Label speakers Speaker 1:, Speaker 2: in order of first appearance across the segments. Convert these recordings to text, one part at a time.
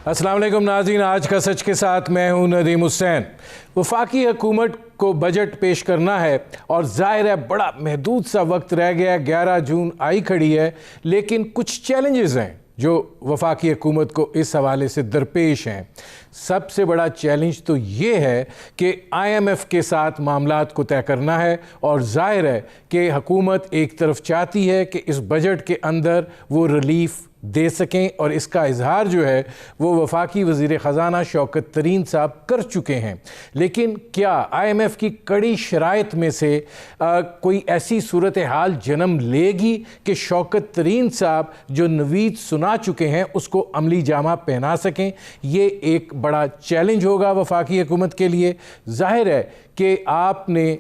Speaker 1: अस्सलाम वालेकुम नाज़रीन, आज का सच के साथ मैं हूं नदीम हुसैन। वफाकी हुकूमत को बजट पेश करना है और ज़ाहिर है बड़ा महदूद सा वक्त रह गया, 11 जून आई खड़ी है, लेकिन कुछ चैलेंजेस हैं जो वफाकी हुकूमत को इस हवाले से दरपेश हैं। सबसे बड़ा चैलेंज तो ये है कि IMF के साथ मामलात को तय करना है और ज़ाहिर है कि हुकूमत एक तरफ चाहती है कि इस बजट के अंदर वो रिलीफ दे सकें और इसका इजहार जो है वो वफाकी वज़ीर ख़ज़ाना शौकत तरीन साहब कर चुके हैं। लेकिन क्या IMF की कड़ी शराइत में से कोई ऐसी सूरत हाल जन्म लेगी कि शौकत तरीन साहब जो नवीद सुना चुके हैं उसको अमली जामा पहना सकें? ये एक बड़ा चैलेंज होगा वफाकी हुकूमत के लिए। ज़ाहिर है कि आपने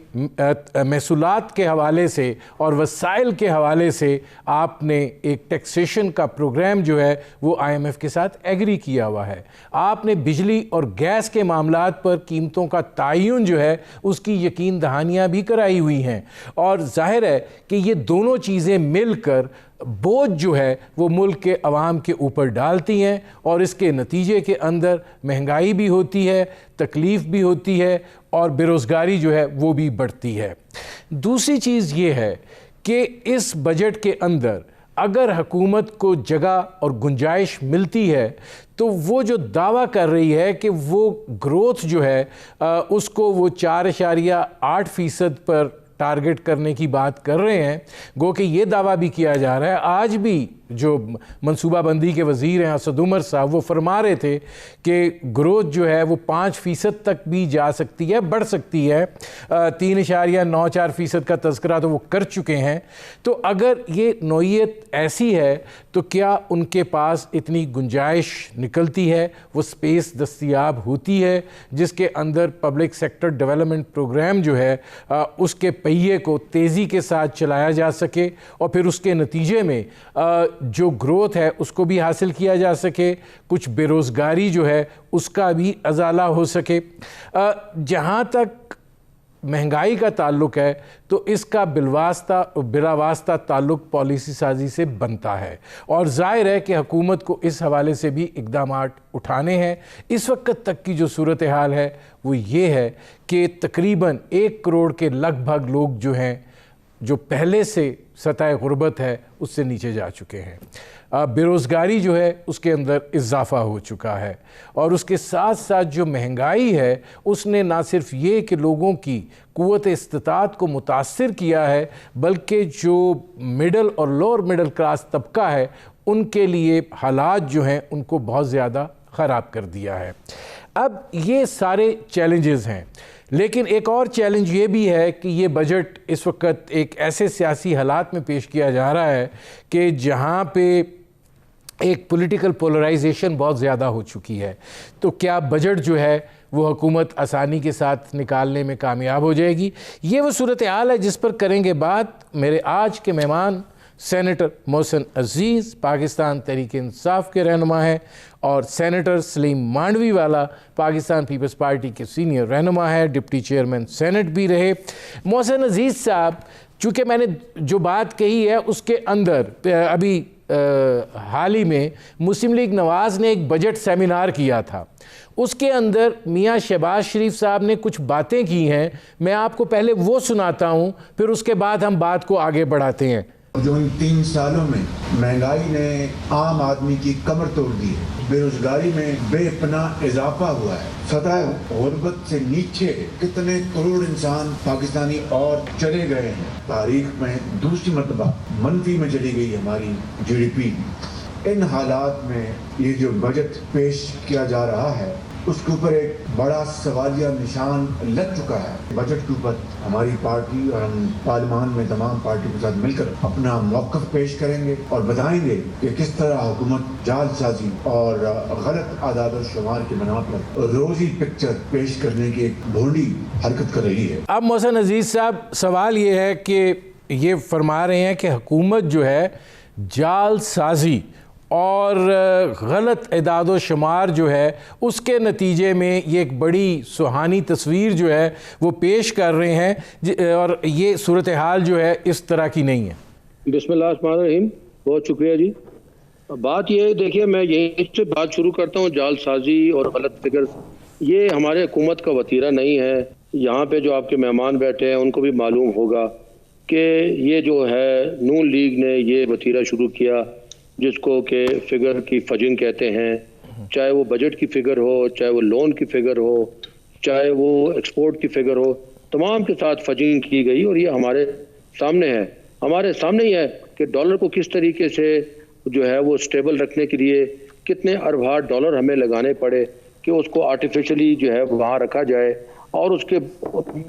Speaker 1: महसूलात के हवाले से और वसाइल के हवाले से आपने एक टैक्सेशन का प्रोग्राम जो है वो IMF के साथ एग्री किया हुआ है। आपने बिजली और गैस के मामलात पर कीमतों का तयन जो है उसकी यकीन दहानियाँ भी कराई हुई हैं और जाहिर है कि ये दोनों चीज़ें मिलकर बोझ जो है वो मुल्क के अवाम के ऊपर डालती हैं और इसके नतीजे के अंदर महंगाई भी होती है, तकलीफ़ भी होती है और बेरोज़गारी जो है वो भी बढ़ती है। दूसरी चीज़ ये है कि इस बजट के अंदर अगर हुकूमत को जगह और गुंजाइश मिलती है तो वो जो दावा कर रही है कि वो ग्रोथ जो है उसको वो 4.8% पर टारगेट करने की बात कर रहे हैं, गो कि ये दावा भी किया जा रहा है। आज भी जो मनसूबाबंदी के वज़ीर हैं असद उमर साहब वो फरमा रहे थे कि ग्रोथ जो है वो 5% तक भी जा सकती है, बढ़ सकती है। 3.94% का तज़किरा तो वो कर चुके हैं। तो अगर ये नौइयत ऐसी है तो क्या उनके पास इतनी गुंजाइश निकलती है, वो स्पेस दस्तयाब होती है जिसके अंदर पब्लिक सेक्टर डेवलपमेंट प्रोग्राम जो है उसके पहिए को तेज़ी के साथ चलाया जा सके और फिर उसके नतीजे में जो ग्रोथ है उसको भी हासिल किया जा सके, कुछ बेरोज़गारी जो है उसका भी अजाला हो सके। जहाँ तक महंगाई का ताल्लुक़ है तो इसका बिलावास्ता ताल्लुक़ पॉलिसी साजी से बनता है और ज़ाहिर है कि हुकूमत को इस हवाले से भी इक़दामात उठाने हैं। इस वक्त तक की जो सूरत हाल है वो ये है कि तकरीबन 1 करोड़ के लगभग लोग जो हैं जो पहले से सतह गुर्बत है उससे नीचे जा चुके हैं। बेरोज़गारी जो है उसके अंदर इजाफ़ा हो चुका है और उसके साथ साथ जो महंगाई है उसने ना सिर्फ ये कि लोगों की क़ुव्वत इस्तिताअत को मुतासिर किया है बल्कि जो मिडल और लोअर मिडल क्लास तबका है उनके लिए हालात जो हैं उनको बहुत ज़्यादा ख़राब कर दिया है। अब ये सारे चैलेंजेस हैं, लेकिन एक और चैलेंज ये भी है कि ये बजट इस वक्त एक ऐसे सियासी हालात में पेश किया जा रहा है कि जहाँ पे एक पॉलिटिकल पोलराइजेशन बहुत ज़्यादा हो चुकी है। तो क्या बजट जो है वो हुकूमत आसानी के साथ निकालने में कामयाब हो जाएगी? ये वो सूरत हाल है जिस पर करेंगे बात मेरे आज के मेहमान सेनेटर मोहसिन अजीज़ पाकिस्तान तहरीक इंसाफ के रहनुमा हैं और सेनेटर सलीम मांडवी वाला पाकिस्तान पीपल्स पार्टी के सीनियर रहनुमा है, डिप्टी चेयरमैन सेनेट भी रहे। मोहसिन अजीज़ साहब, चूँकि मैंने जो बात कही है उसके अंदर अभी हाल ही में मुस्लिम लीग नवाज़ ने एक बजट सेमिनार किया था, उसके अंदर मियाँ शहबाज शरीफ साहब ने कुछ बातें की हैं। मैं आपको पहले वो सुनाता हूँ, फिर उसके बाद हम बात को आगे बढ़ाते हैं।
Speaker 2: जो इन 3 सालों में महंगाई ने आम आदमी की कमर तोड़ दी है, बेरोजगारी में बेपनाह इजाफा हुआ है, सतह गुर्बत से नीचे कितने करोड़ इंसान पाकिस्तानी और चले गए हैं। तारीख में दूसरी मरतबा मनफी में चली गई हमारी GDP। इन हालात में ये जो बजट पेश किया जा रहा है उसके ऊपर एक बड़ा सवालिया निशान लग चुका है। बजट के ऊपर हमारी पार्टी और हम पार्लियामान में तमाम पार्टियों के साथ मिलकर अपना मौक़िफ़ पेश करेंगे और बताएंगे कि किस तरह हुकूमत जालसाजी और गलत आदाद और शुमार के बना पर रोज़ी पिक्चर पेश करने की एक भोंडी हरकत कर रही है।
Speaker 1: अब मोहसिन अजीज़ साहब, सवाल ये है कि ये फरमा रहे हैं कि हुकूमत जो है जालसाजी और गलत इदाद शुमार जो है उसके नतीजे में ये एक बड़ी सुहानी तस्वीर जो है वो पेश कर रहे हैं और ये सूरत हाल जो है इस तरह की नहीं है।
Speaker 3: बिस्मिल्लाहिर्रहमानिर्रहीम, बहुत शुक्रिया जी। बात ये है, देखिए मैं यही से बात शुरू करता हूँ, जालसाजी और गलत फिगर ये हमारे हुकूमत का वतीरा नहीं है। यहाँ पे जो आपके मेहमान बैठे हैं उनको भी मालूम होगा कि ये जो है नून लीग ने ये वतीरा शुरू किया जिसको कि फिगर की फजिंग कहते हैं। चाहे वो बजट की फिगर हो, चाहे वो लोन की फिगर हो, चाहे वो एक्सपोर्ट की फिगर हो, तमाम के साथ फजिंग की गई। और ये हमारे सामने है, हमारे सामने ही है कि डॉलर को किस तरीके से जो है वो स्टेबल रखने के लिए कितने अरबां डॉलर हमें लगाने पड़े कि उसको आर्टिफिशियली जो है वहाँ रखा जाए। और उसके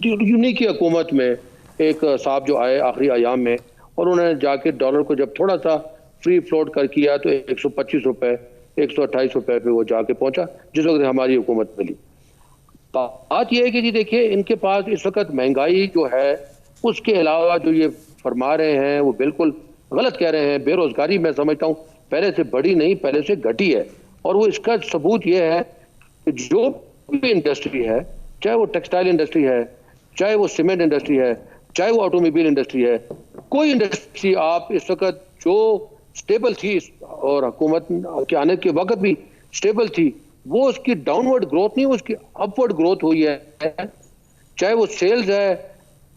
Speaker 3: यूनी की हुकूमत में एक साहब जो आए आखिरी अयाम में, और उन्होंने जाके डॉलर को जब थोड़ा सा फ्री फ्लोट कर किया तो 125 रुपए 128 रुपए पे वो जाके पहुंचा जिस वक्त हमारी हुकूमत मिली। बात यह है कि जी देखिए इनके पास इस वक्त महंगाई जो है उसके अलावा जो ये फरमा रहे हैं वो बिल्कुल गलत कह रहे हैं। बेरोजगारी मैं समझता हूँ पहले से बढ़ी नहीं, पहले से घटी है। और वो इसका सबूत ये है कि जो भी इंडस्ट्री है, चाहे वो टेक्सटाइल इंडस्ट्री है, चाहे वो सीमेंट इंडस्ट्री है, चाहे वो ऑटोमोबाइल इंडस्ट्री है, कोई इंडस्ट्री आप इस वक्त जो स्टेबल थी और हुकूमत के आने के वक्त भी स्टेबल थी, वो उसकी डाउनवर्ड ग्रोथ नहीं, उसकी अपवर्ड ग्रोथ हुई है। चाहे वो सेल्स है,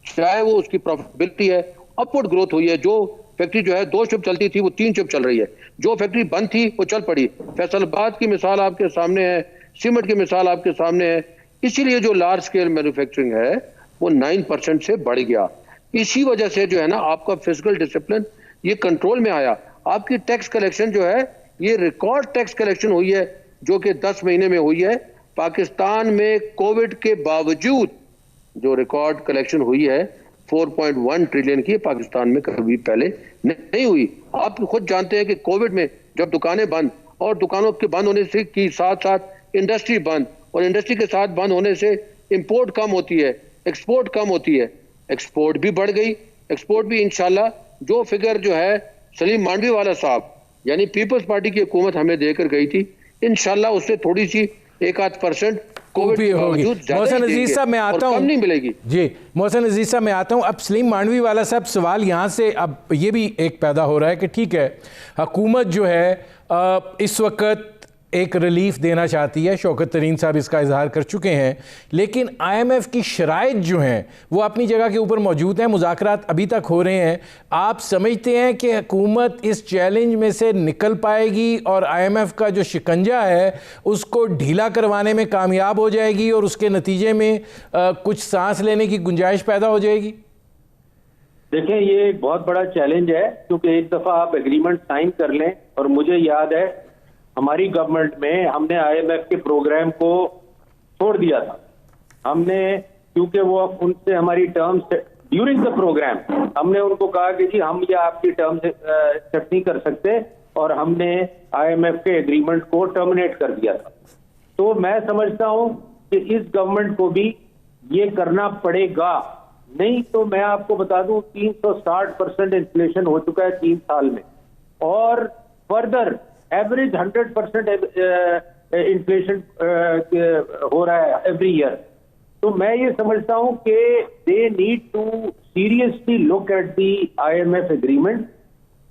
Speaker 3: चाहे वो उसकी प्रॉफिटेबिलिटी है, अपवर्ड ग्रोथ हुई है। जो फैक्ट्री जो है 2 शिफ्ट चलती थी वो 3 शिफ्ट चल रही है, जो फैक्ट्री बंद थी वो चल पड़ी। फैसलाबाद की मिसाल आपके सामने है, सीमेंट की मिसाल आपके सामने है। इसीलिए जो लार्ज स्केल मैन्युफैक्चरिंग है वो 9% से बढ़ गया। इसी वजह से जो है ना आपका फिजिकल डिसिप्लिन ये कंट्रोल में आया। आपकी टैक्स कलेक्शन जो है ये रिकॉर्ड टैक्स कलेक्शन हुई है जो कि 10 महीने में हुई है। पाकिस्तान में कोविड के बावजूद जो रिकॉर्ड कलेक्शन हुई है 4.1 ट्रिलियन की, पाकिस्तान में कभी पहले नहीं हुई। आप खुद जानते हैं कि कोविड में जब दुकानें बंद और दुकानों के बंद होने से की साथ साथ इंडस्ट्री बंद, और इंडस्ट्री के साथ बंद होने से इंपोर्ट कम होती है, एक्सपोर्ट कम होती है। एक्सपोर्ट भी बढ़ गई, एक्सपोर्ट भी इंशाल्लाह जो फिगर जो है सलीम मांडवी वाला साहब यानी पीपल्स पार्टी की हुकूमत हमें देकर गई थी, इंशाल्लाह उससे थोड़ी सी 1-8% कोविड
Speaker 1: भी होगी। मोहसिन अजीज साहब मैं आता हूँ,
Speaker 3: नहीं मिलेगी
Speaker 1: जी मोहसिन अजीज साहब मैं आता हूँ। अब सलीम मांडवी वाला साहब सवाल यहाँ से अब ये भी एक पैदा हो रहा है कि ठीक है हुकूमत जो है इस वक्त एक रिलीफ देना चाहती है, शौकत तरीन साहब इसका इजहार कर चुके हैं, लेकिन IMF की शराइत जो हैं वो अपनी जगह के ऊपर मौजूद हैं, मुज़ाकरात अभी तक हो रहे हैं। आप समझते हैं कि हुकूमत इस चैलेंज में से निकल पाएगी और IMF का जो शिकंजा है उसको ढीला करवाने में कामयाब हो जाएगी और उसके नतीजे में कुछ सांस लेने की गुंजाइश पैदा हो जाएगी?
Speaker 4: देखें ये एक बहुत बड़ा चैलेंज है क्योंकि एक दफ़ा आप एग्रीमेंट साइन कर लें, और मुझे याद है हमारी गवर्नमेंट में हमने IMF के प्रोग्राम को छोड़ दिया था। हमने क्योंकि वो उनसे हमारी टर्म्स ड्यूरिंग द प्रोग्राम हमने उनको कहा कि जी हम ये आपकी टर्म्स एक्सेप्ट नहीं कर सकते, और हमने IMF के एग्रीमेंट को टर्मिनेट कर दिया था। तो मैं समझता हूं कि इस गवर्नमेंट को भी ये करना पड़ेगा, नहीं तो मैं आपको बता दूं 360% इन्फ्लेशन हो चुका है 3 साल में, और फर्दर एवरेज 100% इन्फ्लेशन हो रहा है एवरी ईयर। तो मैं ये समझता हूं कि they need to seriously look at the IMF agreement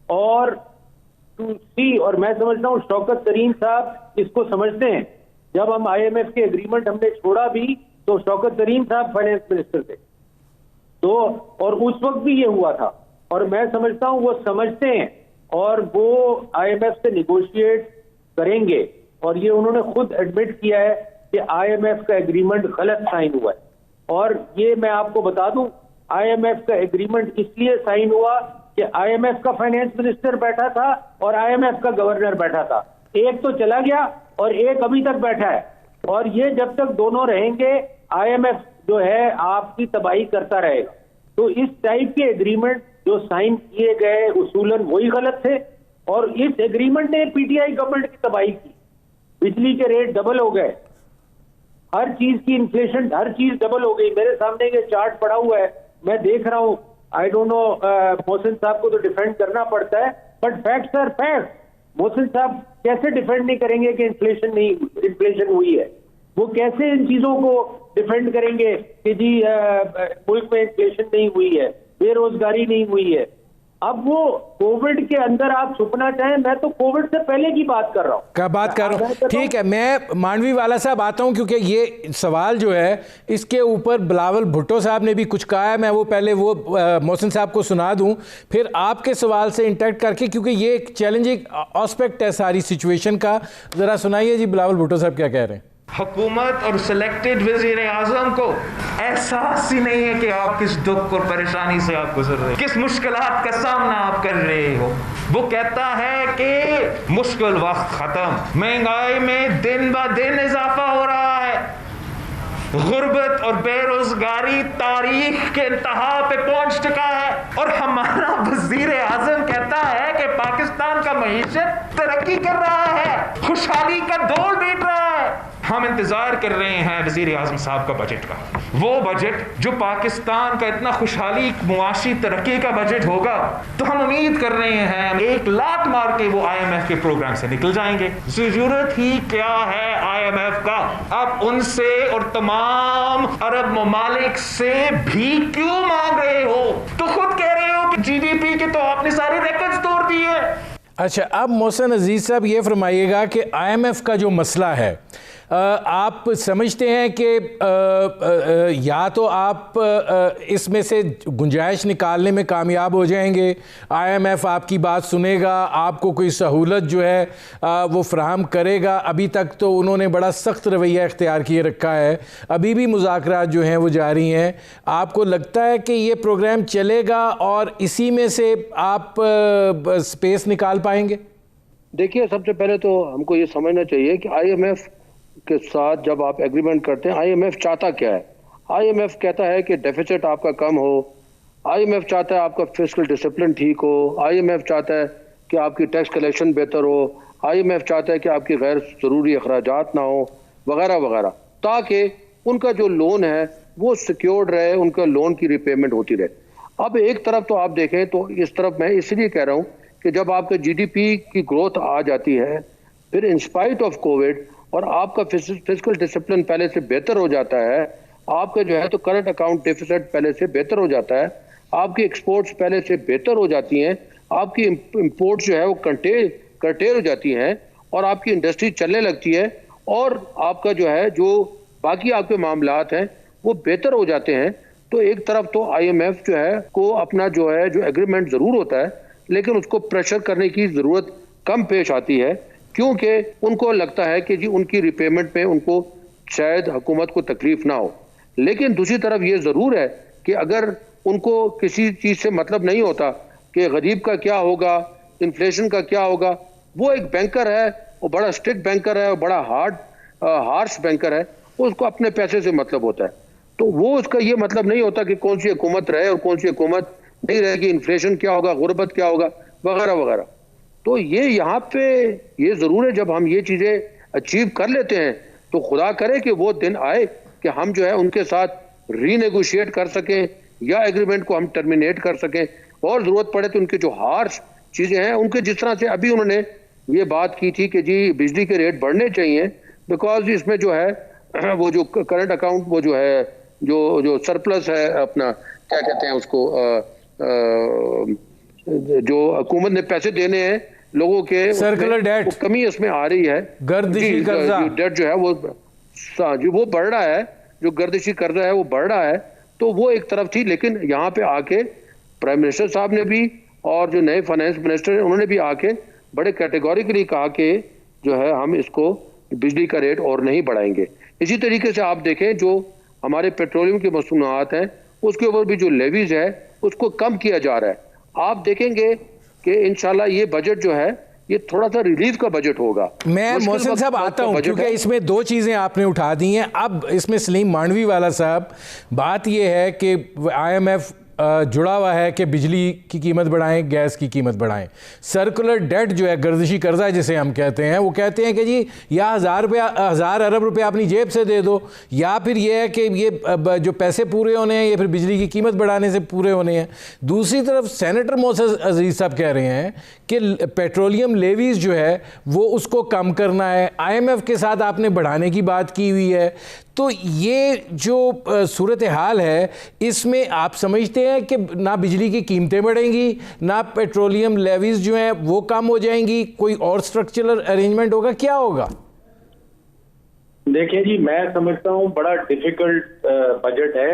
Speaker 4: और टू सी, और मैं समझता हूं शौकत तरीन साहब इसको समझते हैं। जब हम IMF के एग्रीमेंट हमने छोड़ा भी तो शौकत तरीन साहब फाइनेंस मिनिस्टर थे, तो और उस वक्त भी ये हुआ था, और मैं समझता हूं वो समझते हैं और वो IMF से निगोशिएट करेंगे। और ये उन्होंने खुद एडमिट किया है कि IMF का एग्रीमेंट गलत साइन हुआ है। और ये मैं आपको बता दूं IMF का एग्रीमेंट इसलिए साइन हुआ कि IMF का फाइनेंस मिनिस्टर बैठा था और IMF का गवर्नर बैठा था। एक तो चला गया और एक अभी तक बैठा है, और ये जब तक दोनों रहेंगे IMF जो है आपकी तबाही करता रहेगा। तो इस टाइप के एग्रीमेंट जो साइन किए गए उसूलन वही गलत थे, और इस एग्रीमेंट ने PTI गवर्नमेंट की तबाही की। बिजली के रेट डबल हो गए, हर चीज की इन्फ्लेशन, हर चीज डबल हो गई। मेरे सामने ये चार्ट पड़ा हुआ है, मैं देख रहा हूं। आई डोंट नो, मोहसिन साहब को तो डिफेंड करना पड़ता है, but facts are facts. Mohsin साहब कैसे डिफेंड नहीं करेंगे कि इन्फ्लेशन हुई है? वो कैसे इन चीजों को डिफेंड करेंगे कि जी मुल्क में इन्फ्लेशन नहीं हुई है, बेरोजगारी नहीं हुई है? अब वो कोविड के अंदर आप छुपना चाहें, मैं तो कोविड से पहले की बात कर रहा हूँ।
Speaker 1: क्या बात कर रहा हूँ, ठीक है। मैं मांडवी वाला साहब आता हूँ, क्योंकि ये सवाल जो है इसके ऊपर बिलावल भुट्टो साहब ने भी कुछ कहा है। मैं वो पहले वो मोहसिन साहब को सुना दूँ, फिर आपके सवाल से इंटरेक्ट करके, क्योंकि ये एक चैलेंजिंग एस्पेक्ट है सारी सिचुएशन का। ज़रा सुनाइए जी बिलावल भुट्टो साहब क्या कह रहे हैं।
Speaker 5: हुकूमत और सिलेक्टेड वजीर आजम को एहसास ही नहीं है कि आप किस दुख और परेशानी से आप गुजर रहे, किस मुश्किलात का सामना आप कर रहे हो। वो कहता है कि मुश्किल वक्त खत्म, महंगाई में दिन ब दिन इजाफा हो रहा है, गुर्बत और बेरोजगारी तारीख के इंतहा पे पहुंच चुका है, और हमारा वजीर आजम कहता है कि पाकिस्तान का मईशत तरक्की कर रहा है, खुशहाली का दौर बीत रहा है। हम इंतजार कर रहे हैं वजीर आजम साहब का बजट का, वो बजट जो पाकिस्तान का इतना खुशहाली मुआशी तरक्की का बजट होगा। तो हम उम्मीद कर रहे हैं हम एक लात मार के वो IMF के प्रोग्राम से निकल जाएंगे। जरूरत ही क्या है IMF का, आप उनसे और तमाम अरब ममालिक से भी क्यों मांग रहे हो? तो खुद कह रहे हो कि GDP के तो आपने सारे रिकॉर्ड्स तोड़ दिए।
Speaker 1: अच्छा, अब मोहसिन अजीज साहब ये फरमाइएगा कि IMF का जो मसला है, आप समझते हैं कि या तो आप इसमें से गुंजाइश निकालने में कामयाब हो जाएंगे, IMF आपकी बात सुनेगा, आपको कोई सहूलत जो है वो फराहम करेगा। अभी तक तो उन्होंने बड़ा सख्त रवैया इख्तियार किए रखा है, अभी भी मुज़ाकरात जो हैं वो जारी हैं। आपको लगता है कि ये प्रोग्राम चलेगा और इसी में से आप स्पेस निकाल पाएंगे?
Speaker 3: देखिए, सबसे पहले तो हमको ये समझना चाहिए कि IMF के साथ जब आप एग्रीमेंट करते हैं, IMF चाहता क्या है? IMF कहता है कि डेफिसिट आपका कम हो, IMF चाहता है आपका फिस्कल डिसिप्लिन ठीक हो, IMF चाहता है कि आपकी टैक्स कलेक्शन बेहतर हो, IMF चाहता है कि आपकी गैर ज़रूरी अखराजात ना हो, वगैरह वगैरह, ताकि उनका जो लोन है वो सिक्योर्ड रहे, उनका लोन की रिपेमेंट होती रहे। अब एक तरफ तो आप देखें तो इस तरफ मैं इसलिए कह रहा हूँ कि जब आपके GDP की ग्रोथ आ जाती है, फिर इंस्पाइट ऑफ कोविड, और आपका फिस्कल डिसिप्लिन पहले से बेहतर हो जाता है, आपका जो है तो करंट अकाउंट डेफिसिट पहले से बेहतर हो जाता है, आपकी एक्सपोर्ट्स पहले से बेहतर हो जाती हैं, आपकी इंपोर्ट्स जो है वो कर्टेल हो जाती हैं, और आपकी इंडस्ट्री चलने लगती है, और आपका जो है जो बाकी आपके मामलात हैं वो बेहतर हो जाते हैं। तो एक तरफ तो IMF जो है को अपना जो है जो एग्रीमेंट ज़रूर होता है, लेकिन उसको प्रेशर करने की ज़रूरत कम पेश आती है, क्योंकि उनको लगता है कि जी उनकी रिपेमेंट में उनको शायद हुकूमत को तकलीफ ना हो। लेकिन दूसरी तरफ ये ज़रूर है कि अगर उनको किसी चीज़ से मतलब नहीं होता कि गरीब का क्या होगा, इन्फ्लेशन का क्या होगा, वो एक बैंकर है, वो बड़ा स्ट्रिक्ट बैंकर है, वो बड़ा हार्श बैंकर है, उसको अपने पैसे से मतलब होता है। तो वो उसका ये मतलब नहीं होता कि कौन सी हुकूमत रहे और कौन सी हुकूमत नहीं रहेगी, इन्फ्लेशन क्या होगा, गुर्बत क्या होगा, वगैरह वगैरह। तो ये यहाँ पे ये ज़रूर है, जब हम ये चीज़ें अचीव कर लेते हैं तो खुदा करे कि वो दिन आए कि हम जो है उनके साथ रीनेगोशिएट कर सकें या एग्रीमेंट को हम टर्मिनेट कर सकें, और ज़रूरत पड़े तो उनके जो हार्श चीज़ें हैं उनके, जिस तरह से अभी उन्होंने ये बात की थी कि जी बिजली के रेट बढ़ने चाहिए, बिकॉज इसमें जो है वो जो करंट अकाउंट वो जो है जो सरप्लस है अपना, क्या कहते हैं उसको, जो हुकूमत ने पैसे देने हैं लोगों के,
Speaker 1: सर्कुलर डेट,
Speaker 3: कमी उसमें आ रही है,
Speaker 1: गर्दिशी कर्जा
Speaker 3: डेट जो है वो बढ़ रहा है, जो गर्दिशी कर्जा है वो बढ़ रहा है। तो वो एक तरफ थी, लेकिन यहाँ पे आके प्राइम मिनिस्टर साहब ने भी और जो नए फाइनेंस मिनिस्टर हैं उन्होंने भी आके बड़े कैटेगोरिकली कहा कि जो है हम इसको बिजली का रेट और नहीं बढ़ाएंगे। इसी तरीके से आप देखें जो हमारे पेट्रोलियम की मसनूआत हैं उसके ऊपर भी जो लेवीज है उसको कम किया जा रहा है। आप देखेंगे कि इंशाल्लाह ये बजट जो है ये थोड़ा सा रिलीफ का बजट होगा।
Speaker 1: मैं मोहसिन साहब आता हूं, क्योंकि इसमें दो चीज़ें आपने उठा दी हैं। अब इसमें सलीम मांडवी वाला साहब, बात ये है कि IMF जुड़ा हुआ है कि बिजली की कीमत बढ़ाएं, गैस की कीमत बढ़ाएं। सर्कुलर डेट जो है, गर्दिशी कर्जा जिसे हम कहते हैं, वो कहते हैं कि जी या 1000 अरब रुपया अपनी जेब से दे दो, या फिर ये है कि ये जो पैसे पूरे होने हैं ये फिर बिजली की कीमत बढ़ाने से पूरे होने हैं। दूसरी तरफ सेनेटर मोहसिन अजीज साहब कह रहे हैं कि पेट्रोलियम लेवीज जो है वो उसको कम करना है, IMF के साथ आपने बढ़ाने की बात की हुई है। तो ये जो सूरत हाल है, इसमें आप समझते हैं कि ना बिजली की कीमतें बढ़ेंगी, ना पेट्रोलियम लेवीज जो हैं वो कम हो जाएंगी, कोई और स्ट्रक्चरल अरेंजमेंट होगा, क्या होगा?
Speaker 4: देखिए जी, मैं समझता हूँ बड़ा डिफिकल्ट बजट है।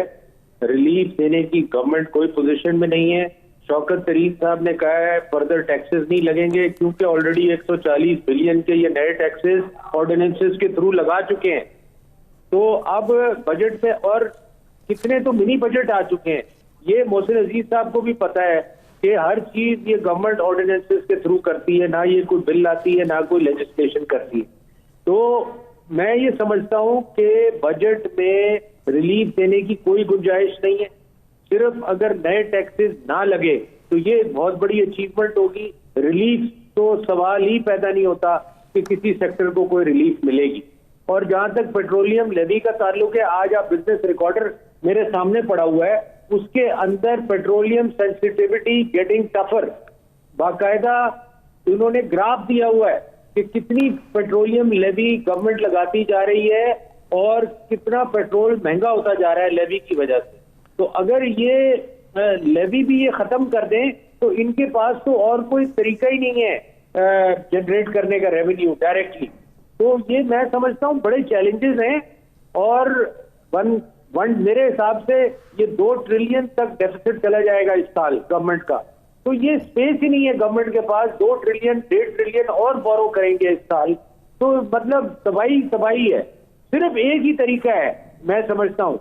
Speaker 4: रिलीफ देने की गवर्नमेंट कोई पोजीशन में नहीं है। शौकत तरीन साहब ने कहा है फर्दर टैक्सेस नहीं लगेंगे, क्योंकि ऑलरेडी 140 बिलियन के ये नए टैक्सेस ऑर्डिनेंसेस के थ्रू लगा चुके हैं। तो अब बजट में और कितने तो मिनी बजट आ चुके हैं। ये मोहसिन अजीज साहब को भी पता है कि हर चीज ये गवर्नमेंट ऑर्डिनेंसेस के थ्रू करती है, ना ये कोई बिल लाती है, ना कोई लेजिस्लेशन करती है। तो मैं ये समझता हूँ कि बजट में रिलीफ देने की कोई गुंजाइश नहीं है। सिर्फ अगर नए टैक्सेस ना लगे तो ये बहुत बड़ी अचीवमेंट होगी। रिलीफ तो सवाल ही पैदा नहीं होता कि किसी सेक्टर को कोई रिलीफ मिलेगी। और जहां तक पेट्रोलियम लेवी का ताल्लुक है, आज आप बिजनेस रिकॉर्डर मेरे सामने पड़ा हुआ है, उसके अंदर पेट्रोलियम सेंसिटिविटी गेटिंग टफर, बाकायदा उन्होंने ग्राफ दिया हुआ है कि कितनी पेट्रोलियम लेवी गवर्नमेंट लगाती जा रही है और कितना पेट्रोल महंगा होता जा रहा है लेवी की वजह से। तो अगर ये लेवी भी ये खत्म कर दें तो इनके पास तो और कोई तरीका ही नहीं है जनरेट करने का रेवेन्यू डायरेक्टली। तो ये मैं समझता हूँ बड़े चैलेंजेस हैं। और मेरे हिसाब से ये 2 ट्रिलियन तक डेफिसिट चला जाएगा इस साल गवर्नमेंट का। तो ये स्पेस ही नहीं है गवर्नमेंट के पास। 2 ट्रिलियन 1.5 ट्रिलियन और बोरो करेंगे इस साल, तो मतलब तबाही है। सिर्फ एक ही तरीका है मैं समझता हूँ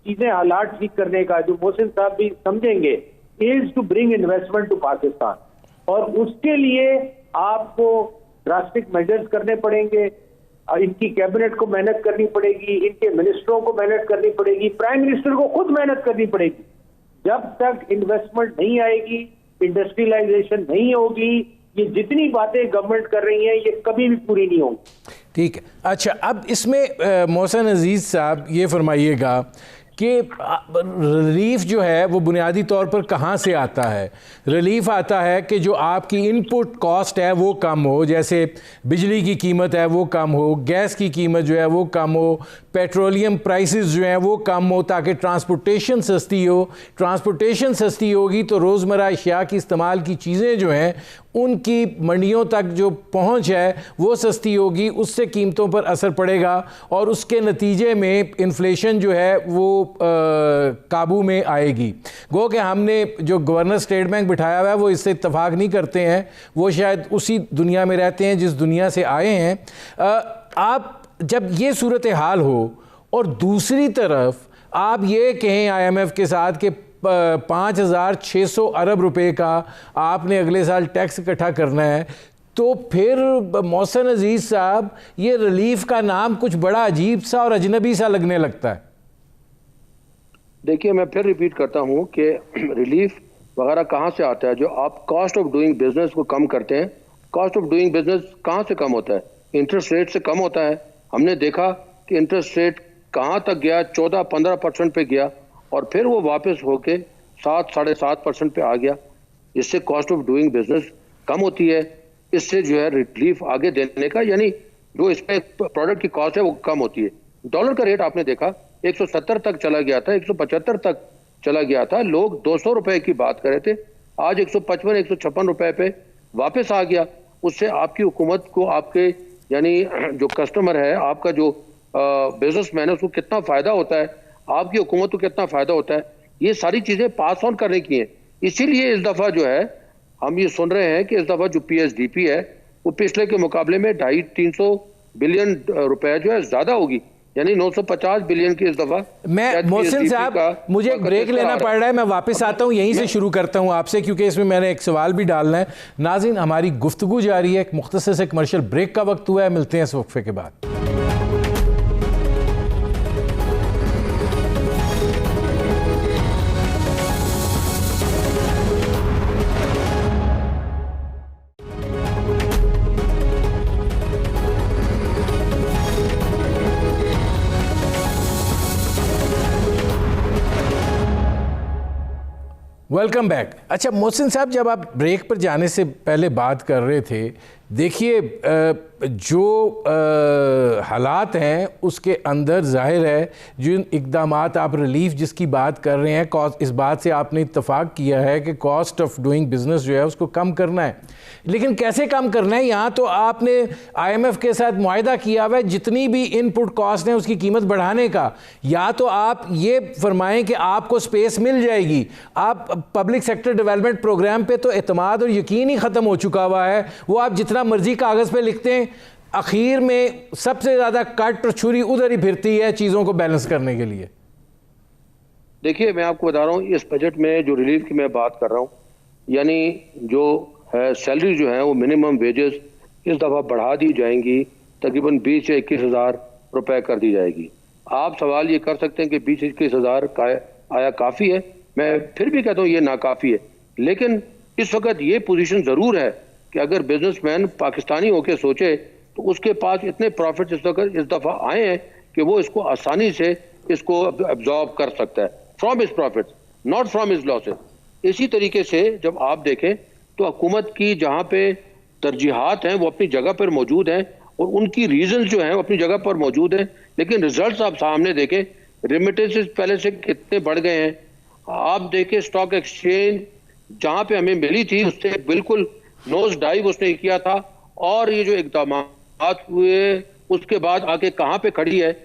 Speaker 4: चीजें हालात ठीक करने का, जो मोहसिन साहब भी समझेंगे, is to bring investment to Pakistan. और उसके लिए आपको ड्रास्टिक मेजर्स करने पड़ेंगे, इनकी कैबिनेट को मेहनत करनी पड़ेगी, इनके मिनिस्टरों को मेहनत करनी पड़ेगी, प्राइम मिनिस्टर को खुद मेहनत करनी पड़ेगी। जब तक इन्वेस्टमेंट नहीं आएगी, इंडस्ट्रियलाइजेशन नहीं होगी, ये जितनी बातें गवर्नमेंट कर रही है ये कभी भी पूरी नहीं होंगी।
Speaker 1: ठीक है। अच्छा, अब इसमें मोहसिन अजीज साहब ये फरमाइएगा कि रिलीफ जो है वो बुनियादी तौर पर कहाँ से आता है? रिलीफ आता है कि जो आपकी इनपुट कॉस्ट है वो कम हो, जैसे बिजली की कीमत है वो कम हो, गैस की कीमत जो है वो कम हो, पेट्रोलियम प्राइसेस जो हैं वो कम हो, ताकि ट्रांसपोर्टेशन सस्ती हो। ट्रांसपोर्टेशन सस्ती होगी तो रोज़मर्रा अशिया की इस्तेमाल की चीज़ें जो हैं उनकी मंडियों तक जो पहुंच है वो सस्ती होगी, उससे कीमतों पर असर पड़ेगा और उसके नतीजे में इन्फ्लेशन जो है वो काबू में आएगी। गो कि हमने जो गवर्नर स्टेट बैंक बिठाया हुआ है वो इससे इत्तफाक नहीं करते हैं, वो शायद उसी दुनिया में रहते हैं जिस दुनिया से आए हैं। आप जब ये सूरत हाल हो और दूसरी तरफ आप ये कहें IMF के साथ कि 5,600 अरब रुपए का आपने अगले साल टैक्स इकट्ठा करना है, तो फिर मोहसिन अजीज साहब ये रिलीफ का नाम कुछ बड़ा अजीब सा और अजनबी सा लगने लगता है।
Speaker 3: देखिए, मैं फिर रिपीट करता हूँ कि रिलीफ वगैरह कहाँ से आता है? जो आप कॉस्ट ऑफ डूइंग बिजनेस को कम करते हैं, कॉस्ट ऑफ डूइंग बिजनेस कहाँ से कम होता है? इंटरेस्ट रेट से कम होता है। हमने देखा कि इंटरेस्ट रेट कहाँ तक गया, 14-15% पे गया और फिर वो वापस होके 7-7.5% पे आ गया। इससे कॉस्ट ऑफ डूइंग बिजनेस कम होती है, इससे जो है रिलीफ आगे देने का, यानी जो इसमें प्रोडक्ट की कॉस्ट है वो कम होती है। डॉलर का रेट आपने देखा 170 तक चला गया था, 175 तक चला गया था। लोग 200 रुपए की बात कर रहे थे, आज 155-156 रुपए पे वापस आ गया। उससे आपकी हुकूमत को, आपके यानी जो कस्टमर है, आपका जो बिजनेसमैन है, उसको कितना फायदा होता है, आपकी हुकूमत को कितना फायदा होता है। ये सारी चीजें पास ऑन करने की हैं। इसीलिए इस दफा जो है हम ये सुन रहे हैं कि इस दफा जो PSDP है वो पिछले के मुकाबले में 250-300 बिलियन रुपए जो है ज्यादा होगी, यानी 950 बिलियन की इस दफा।
Speaker 1: मैं मोहसिन साहब, मुझे एक ब्रेक लेना पड़ रहा है, मैं वापस आता हूँ, यहीं से शुरू करता हूँ आपसे, क्योंकि इसमें मैंने एक सवाल भी डालना है। नाज़रीन, हमारी गुफ्तगू जारी है, एक मुख्तसर से कमर्शियल ब्रेक का वक्त हुआ है, मिलते हैं इस वक्फे के बाद। Welcome back. अच्छा मोहसिन साहब, जब आप ब्रेक पर जाने से पहले बात कर रहे थे, देखिए, जो हालात हैं उसके अंदर जाहिर है जिन इक़दामात आप रिलीफ जिसकी बात कर रहे हैं, कॉस्ट, इस बात से आपने इत्तफाक किया है कि कॉस्ट ऑफ डूइंग बिजनेस जो है उसको कम करना है, लेकिन कैसे कम करना है? यहाँ तो आपने IMF के साथ मुआहदा किया हुआ है जितनी भी इनपुट कॉस्ट है उसकी कीमत बढ़ाने का। या तो आप ये फरमाएं कि आपको स्पेस मिल जाएगी, आप पब्लिक सेक्टर डेवलपमेंट प्रोग्राम पे तो एतमाद और यकीन ही ख़त्म हो चुका हुआ है, वो आप जितना मर्जी कागज़ पे लिखते हैं, आखिर में सबसे ज़्यादा कट और छुरी उधर ही फिरती है चीज़ों को बैलेंस करने के लिए।
Speaker 3: देखिए, मैं आपको बता रहा हूँ, इस बजट में जो रिलीफ की मैं बात कर रहा हूँ, यानी जो है सैलरी जो है वो मिनिमम वेजेस इस दफ़ा बढ़ा दी जाएंगी, तकरीबन 20 से 21 हज़ार रुपए कर दी जाएगी। आप सवाल ये कर सकते हैं कि 20 से 21 हज़ार का आया काफ़ी है? मैं फिर भी कहता हूँ ये नाकाफ़ी है, लेकिन इस वक्त ये पोजीशन ज़रूर है कि अगर बिजनेसमैन पाकिस्तानी होकर सोचे तो उसके पास इतने प्रॉफिट इस दफ़ा आए हैं कि वो इसको आसानी से इसको एब्जॉर्ब कर सकता है from his profit, not from his losses. इसी तरीके से जब आप देखें तो हुकूमत की जहाँ पे तरजीहात हैं वो अपनी जगह पर मौजूद हैं और उनकी रीजन जो हैं वो अपनी जगह पर मौजूद हैं, लेकिन रिजल्ट्स आप सामने देखें, रेमिटेंसेस पहले से कितने बढ़ गए हैं। आप देखें स्टॉक एक्सचेंज जहाँ पे हमें मिली थी उससे बिल्कुल नोज डाइव उसने किया था, और ये जो इकदाम हुए उसके बाद आके कहाँ पे खड़ी है।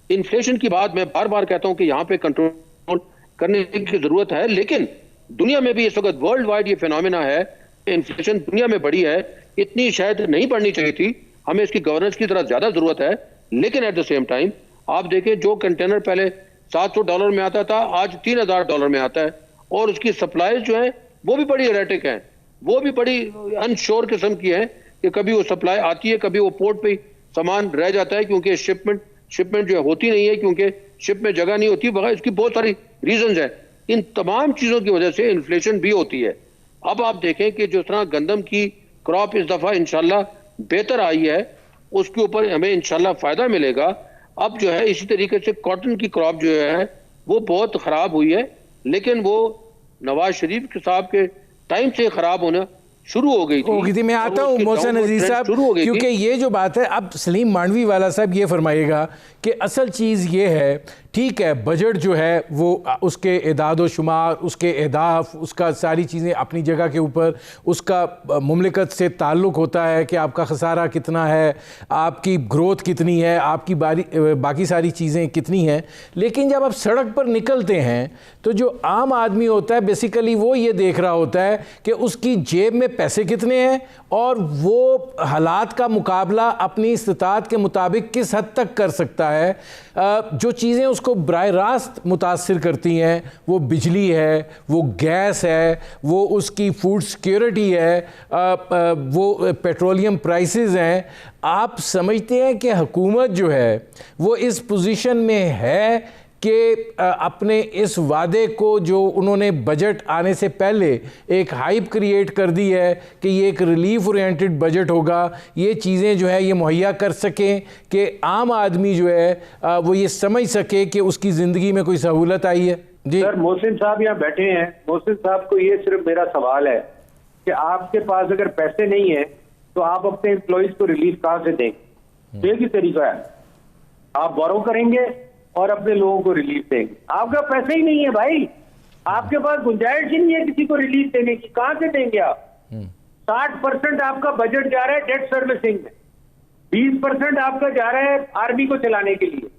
Speaker 3: इन्फ्लेशन की बात मैं बार बार कहता हूँ कि यहाँ पे कंट्रोल करने की जरूरत है, लेकिन दुनिया में भी इस वक्त वर्ल्ड वाइड ये फिनोमेना है, इन्फ्लेशन दुनिया में बढ़ी है, इतनी शायद नहीं बढ़नी चाहिए थी, हमें इसकी गवर्नेंस की तरह ज्यादा जरूरत है। लेकिन एट द सेम टाइम आप देखें जो कंटेनर पहले $700 में आता था आज $3000 में आता है, और उसकी सप्लाईज जो है वो भी बड़ी एरेटिक है, वो भी बड़ी अनश्योर किस्म की है कि कभी वो सप्लाई आती है, कभी वो पोर्ट पे सामान रह जाता है क्योंकि शिपमेंट जो है होती नहीं है, क्योंकि शिप में जगह नहीं होती वगैरह। इसकी बहुत सारी रीजंस है। इन तमाम चीजों की वजह से इन्फ्लेशन भी होती है। अब आप देखें कि जिस तरह गंदम की क्रॉप इस दफा इंशाल्लाह बेहतर आई है, उसके ऊपर हमें इंशाल्लाह फायदा मिलेगा। अब जो है इसी तरीके से कॉटन की क्रॉप जो है वो बहुत खराब हुई है, लेकिन वो नवाज शरीफ साहब के टाइम से खराब होना शुरू हो गई थी।
Speaker 1: मैं आता हूँ मोहसिन अजीज साहब, क्योंकि ये जो बात है, अब सलीम मांडवी वाला साहब ये फरमाइएगा कि असल चीज़ ये है, ठीक है बजट जो है वो उसके एदाद व शुमार, उसके अहदाफ, उसका सारी चीज़ें अपनी जगह के ऊपर, उसका मुमलिकत से ताल्लुक़ होता है कि आपका खसारा कितना है, आपकी ग्रोथ कितनी है, आपकी बाकी सारी चीज़ें कितनी हैं। लेकिन जब आप सड़क पर निकलते हैं तो जो आम आदमी होता है बेसिकली वो ये देख रहा होता है कि उसकी जेब में पैसे कितने हैं और वो हालात का मुकाबला अपनी इस्तात के मुताबिक किस हद तक कर सकता है। जो चीज़ें उसको बराह रास्त मुतासिर करती हैं वो बिजली है, वो गैस है, वो उसकी फूड सिक्योरिटी है, वो पेट्रोलियम प्राइसेस हैं। आप समझते हैं कि हुकूमत जो है वो इस पोजीशन में है कि अपने इस वादे को जो उन्होंने बजट आने से पहले एक हाइप क्रिएट कर दी है कि ये एक रिलीफ ओरिएंटेड बजट होगा, ये चीज़ें जो है ये मुहैया कर सकें कि आम आदमी जो है वो ये समझ सके कि उसकी ज़िंदगी में कोई सहूलत आई है? जी
Speaker 4: सर, मोहसिन साहब यहाँ बैठे हैं, मोहसिन साहब को ये सिर्फ मेरा सवाल है कि आपके पास अगर पैसे नहीं है तो आप अपने एम्प्लॉइज को रिलीफ कहाँ से दें? एक ही तरीका है, आप बोरो करेंगे और अपने लोगों को रिलीफ देंगे। आपका पैसे ही नहीं है भाई, आपके पास गुंजाइश ही नहीं है किसी को रिलीफ देने की, कहां से देंगे आप? 60% आपका बजट जा रहा है डेट सर्विसिंग में, 20% आपका जा रहा है आर्मी को चलाने के लिए,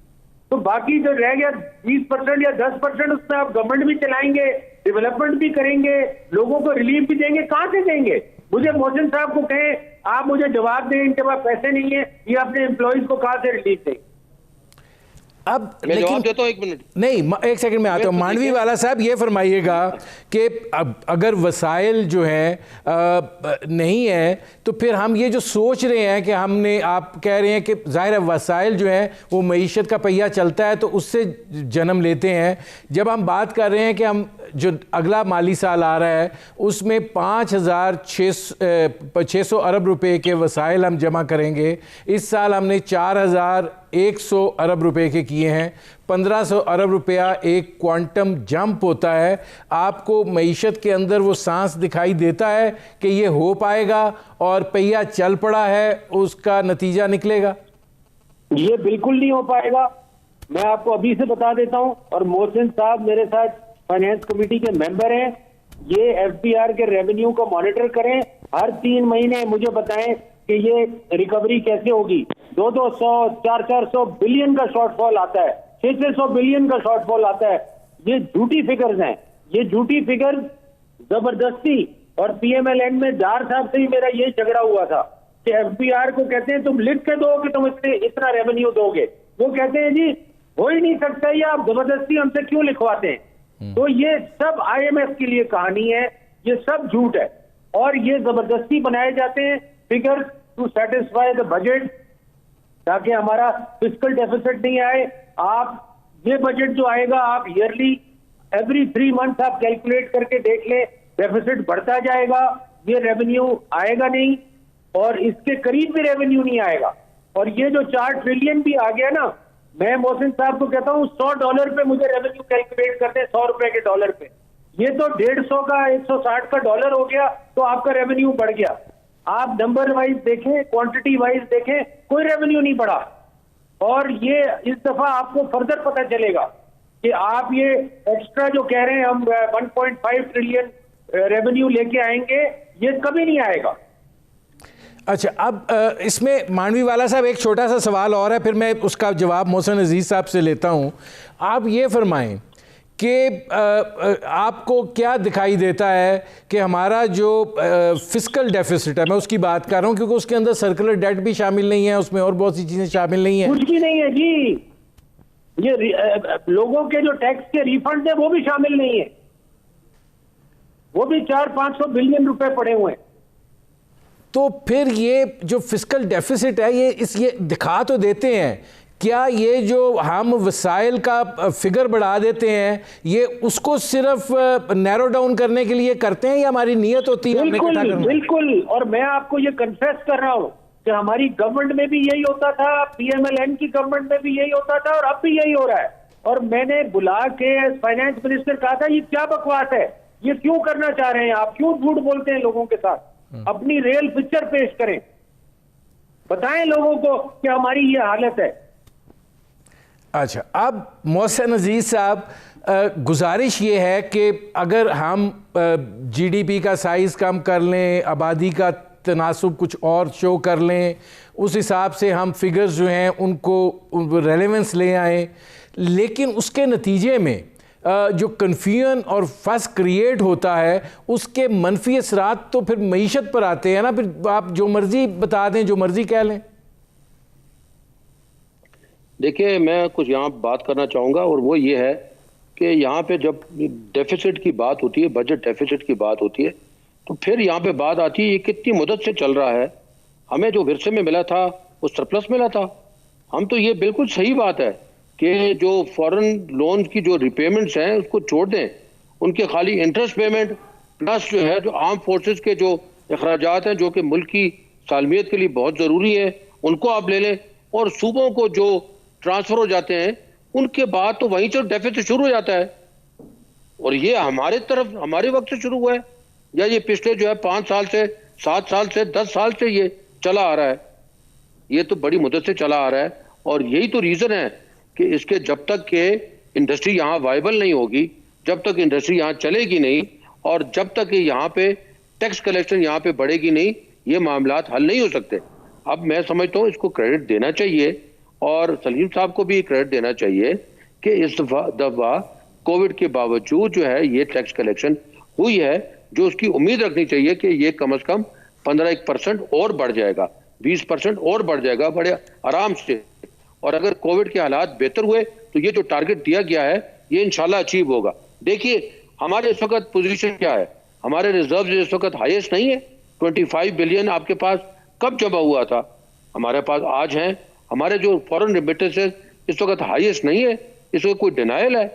Speaker 4: तो बाकी जो रह गया 20% या 10% उसमें आप गवर्नमेंट भी चलाएंगे, डेवलपमेंट भी करेंगे, लोगों को रिलीफ भी देंगे, कहां से देंगे? मुझे मोहसिन साहब को कहें, आप मुझे जवाब दें, इनके पास पैसे नहीं है, ये अपने एम्प्लॉइज को कहां से रिलीफ देंगे?
Speaker 1: अब
Speaker 3: मैं जवाब देता हूं, 1 मिनट
Speaker 1: नहीं, 1 सेकंड में आता हूं। मांडवी वाला साहब ये फरमाइएगा कि अब अगर वसाइल जो हैं नहीं है तो फिर हम ये जो सोच रहे हैं कि हमने, आप कह रहे हैं कि ज़ाहिर है वसाइल जो हैं वो मईशत का पहिया चलता है तो उससे जन्म लेते हैं। जब हम बात कर रहे हैं कि हम जो अगला माली साल आ रहा है उसमें 5600 अरब रुपए के वसाइल हम जमा करेंगे, इस साल हमने 4000 100 अरब रुपए के किए हैं। 1500 अरब रुपया एक क्वांटम जंप होता है। आपको मईशत के अंदर वो सांस दिखाई देता है कि ये हो पाएगा और पहिया चल पड़ा है, उसका नतीजा निकलेगा?
Speaker 4: ये बिल्कुल नहीं हो पाएगा। मैं आपको अभी से बता देता हूं, और मोहसिन साहब मेरे साथ फाइनेंस कमेटी के मेंबर हैं। ये एफबीआर के रेवेन्यू को मॉनिटर करें, हर 3 महीने मुझे बताएं कि ये रिकवरी कैसे होगी। 200 400 बिलियन का शॉर्टफॉल आता है, 600 बिलियन का शॉर्टफॉल आता है। ये झूठी फिगर्स हैं, ये झूठी फिगर्स जबरदस्ती। और पीएमएलएन में डार साहब से ही मेरा ये झगड़ा हुआ था कि एफबीआर को कहते हैं तुम लिख के दो कि तुम इतना रेवेन्यू दोगे, वो कहते हैं जी हो ही नहीं सकता, ये आप जबरदस्ती हमसे क्यों लिखवाते हैं। तो ये सब आईएमएफ के लिए कहानी है, ये सब झूठ है, और ये जबरदस्ती बनाए जाते हैं figure to satisfy the budget, ताकि हमारा फिस्कल डेफिसिट नहीं आए। आप ये बजट जो आएगा, आप ईयरली एवरी 3 मंथ आप कैलकुलेट करके देख ले, डेफिसिट बढ़ता जाएगा, ये रेवेन्यू आएगा नहीं, और इसके करीब भी रेवेन्यू नहीं आएगा। और ये जो 4 ट्रिलियन भी आ गया ना, मैं मोहसिन साहब को कहता हूं $100 पे मुझे रेवेन्यू कैलकुलेट करते हैं, 100 रुपए के डॉलर पे। ये तो 150 का 160 का डॉलर हो गया, तो आपका रेवेन्यू बढ़ गया। आप नंबर वाइज देखें, क्वांटिटी वाइज देखें, कोई रेवेन्यू नहीं बढ़ा। और ये इस दफा आपको फर्दर पता चलेगा कि आप ये एक्स्ट्रा जो कह रहे हैं हम 1.5 ट्रिलियन रेवेन्यू लेके आएंगे, ये कभी नहीं आएगा।
Speaker 1: अच्छा, अब इसमें मांडवी वाला साहब एक छोटा सा सवाल और है, फिर मैं उसका जवाब मोहसिन अजीज़ साहब से लेता हूं। आप ये फरमाएं कि आपको क्या दिखाई देता है कि हमारा जो फिस्कल डेफिसिट है, मैं उसकी बात कर रहा हूं क्योंकि उसके अंदर सर्कुलर डेट भी शामिल नहीं है, उसमें और बहुत सी चीज़ें शामिल नहीं है।
Speaker 4: कुछ भी नहीं है जी, ये लोगों के जो टैक्स के रिफंड है वो भी शामिल नहीं है, वो भी 400-500 बिलियन रुपए पड़े हुए हैं।
Speaker 1: तो फिर ये जो फिस्कल डेफिसिट है, ये दिखा तो देते हैं, क्या ये जो हम वसाइल का फिगर बढ़ा देते हैं, ये उसको सिर्फ नैरो डाउन करने के लिए करते हैं या हमारी नीयत होती है?
Speaker 4: बिल्कुल बिल्कुल, और मैं आपको ये कन्फेस कर रहा हूं कि हमारी गवर्नमेंट में भी यही होता था, पीएमएलएन की गवर्नमेंट में भी यही होता था, और अब भी यही हो रहा है। और मैंने बुला के फाइनेंस मिनिस्टर कहा था, ये क्या बकवास है, ये क्यों करना चाह रहे हैं आप, क्यों झूठ बोलते हैं लोगों के साथ, अपनी रियल पिक्चर पेश करें, बताएं लोगों को कि हमारी ये हालत है।
Speaker 1: अच्छा, अब मोहसिन अजीज साहब, गुजारिश ये है कि अगर हम जीडीपी का साइज़ कम कर लें, आबादी का तनासुब कुछ और शो कर लें, उस हिसाब से हम फिगर्स जो हैं उनको रेलेवेंस ले आएँ, लेकिन उसके नतीजे में जो कन्फ्यूजन और फस क्रिएट होता है, उसके मनफी असरात तो फिर मईशत पर आते हैं ना। फिर आप जो मर्जी बता दें, जो मर्जी कह लें।
Speaker 3: देखिए, मैं कुछ यहाँ बात करना चाहूँगा, और वो ये है कि यहाँ पे जब डेफिसिट की बात होती है, बजट डेफिसिट की बात होती है, तो फिर यहाँ पे बात आती है ये कितनी मुद्दत से चल रहा है। हमें जो विरसे में मिला था वो सरप्लस मिला था। हम तो ये बिल्कुल सही बात है कि जो फॉरेन लोन की जो रिपेमेंट्स हैं उसको छोड़ दें, उनके खाली इंटरेस्ट पेमेंट प्लस जो है जो आर्म फोर्सेस के जो अखराजात हैं जो कि मुल्क की सालमियत के लिए बहुत ज़रूरी है, उनको आप ले लें, और सूबों को जो ट्रांसफ़र हो जाते हैं उनके बाद तो वहीं से डेफिसिट शुरू हो जाता है। और ये हमारे तरफ हमारे वक्त से शुरू हुआ है, या ये पिछले जो है 5 साल से 7 साल से 10 साल से ये चला आ रहा है, ये तो बड़ी मुद्दत से चला आ रहा है। और यही तो रीज़न है कि इसके जब तक के इंडस्ट्री यहाँ वायबल नहीं होगी, जब तक इंडस्ट्री यहाँ चलेगी नहीं, और जब तक यहाँ पे टैक्स कलेक्शन यहाँ पे बढ़ेगी नहीं, ये मामलात हल नहीं हो सकते। अब मैं समझता हूँ इसको क्रेडिट देना चाहिए, और सलीम साहब को भी क्रेडिट देना चाहिए कि इस दफा कोविड के बावजूद जो है ये टैक्स कलेक्शन हुई है, जो उसकी उम्मीद रखनी चाहिए कि ये कम से कम 15% और बढ़ जाएगा, 20% और बढ़ जाएगा बड़े आराम से। और अगर कोविड के हालात बेहतर हुए तो ये जो टारगेट दिया गया है ये इंशाल्लाह अचीव होगा। देखिए हमारे इस वक्त पोजीशन क्या है, हमारे रिजर्व इस वक्त हाईएस्ट नहीं है। 25 बिलियन आपके पास कब जमा हुआ था, हमारे पास आज हैं। हमारे जो फॉरेन रिमिटेंसेस इस वक्त हाईएस्ट नहीं है, इसमें कोई डिनाइल है?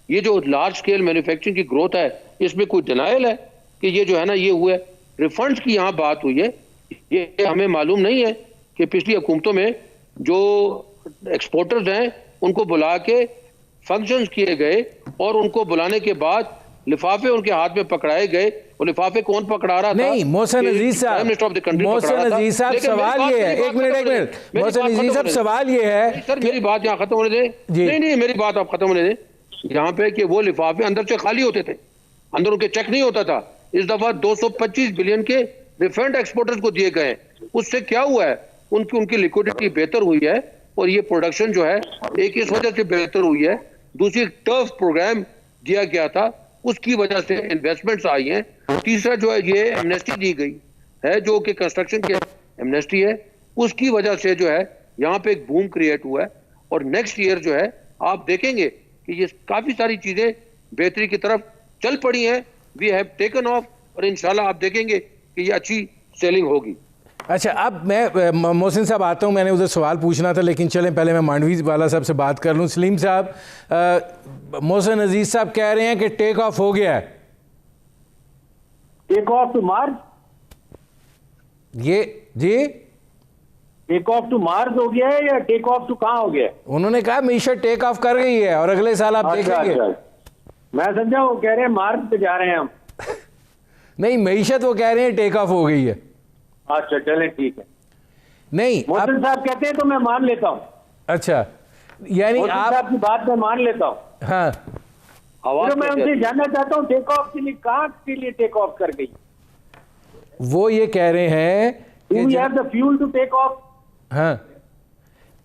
Speaker 3: ये जो लार्ज स्केल मैन्युफैक्चरिंग की ग्रोथ है इसमें कोई डिनाइल है कि ये जो है ना ये हुआ है? रिफंड्स की यहाँ बात हुई है, ये हमें मालूम नहीं है कि पिछली हुकूमतों में जो एक्सपोर्टर्स हैं उनको बुला के फंक्शंस किए गए और उनको बुलाने के बाद लिफाफे उनके हाथ में पकड़ाए गए। और लिफाफे कौन पकड़ा रहा था?
Speaker 1: नहीं, मोहसिन अजीज साहब, मोहसिन अजीज साहब, सवाल ये है, एक मिनट, मोहसिन अजीज साहब, सवाल ये है
Speaker 3: सर, मेरी बात यहाँ खत्म होने दे। नहीं, मेरी बात आप खत्म होने दे यहाँ पे कि वो लिफाफे अंदर से खाली होते थे, अंदर उनके चेक नहीं होता था। इस दफा 225 बिलियन के रिफंड एक्सपोर्टर्स को दिए गए। उससे क्या हुआ है? उनकी लिक्विडिटी बेहतर हुई है और ये प्रोडक्शन जो है एक इस वजह से बेहतर हुई है। दूसरी टर्फ प्रोग्राम दिया गया था, उसकी वजह से इन्वेस्टमेंट्स आई हैं। तीसरा जो है ये एमनेस्टी दी गई है, जो कि कंस्ट्रक्शन की एमनेस्टी है, उसकी वजह से जो है यहाँ पे एक बूम क्रिएट हुआ है। और नेक्स्ट ईयर जो है आप देखेंगे कि ये काफी सारी चीजें बेहतरी की तरफ चल पड़ी हैं। वी हैव टेकन ऑफ और इंशाल्लाह आप देखेंगे कि ये अच्छी सेलिंग होगी।
Speaker 1: अच्छा, अब मैं मोहसिन साहब आता हूँ, मैंने उधर सवाल पूछना था, लेकिन चलें पहले मैं मांडवी वाला साहब से बात कर लूँ। सलीम साहब, मोहसिन अजीज साहब कह रहे हैं कि टेक ऑफ हो गया है।
Speaker 4: Take off to Mars?
Speaker 1: ये जी,
Speaker 4: टेक ऑफ टू मार्स हो गया है या टेक ऑफ टू कहाँ हो गया है?
Speaker 1: उन्होंने कहा मीशत टेक ऑफ कर गई है और अगले साल आप देखेंगे।
Speaker 4: मैं समझा वो कह रहे हैं मार्स पे जा रहे हैं हम।
Speaker 1: नहीं, मीशत वो कह रहे हैं टेक ऑफ हो गई है।
Speaker 4: अच्छा, चले ठीक है।
Speaker 1: नहीं,
Speaker 4: मोहसिन साहब कहते हैं तो मैं मान लेता हूँ।
Speaker 1: अच्छा, यानी आप
Speaker 4: साहब की बात मैं मान लेता हूँ।
Speaker 1: हाँ,
Speaker 4: तो मैं उनसे जानना चाहता हूँ टेक ऑफ के लिए कहाँ के लिए टेक ऑफ कर गई?
Speaker 1: वो ये कह रहे हैं
Speaker 4: कि have the fuel to take off.
Speaker 1: हाँ,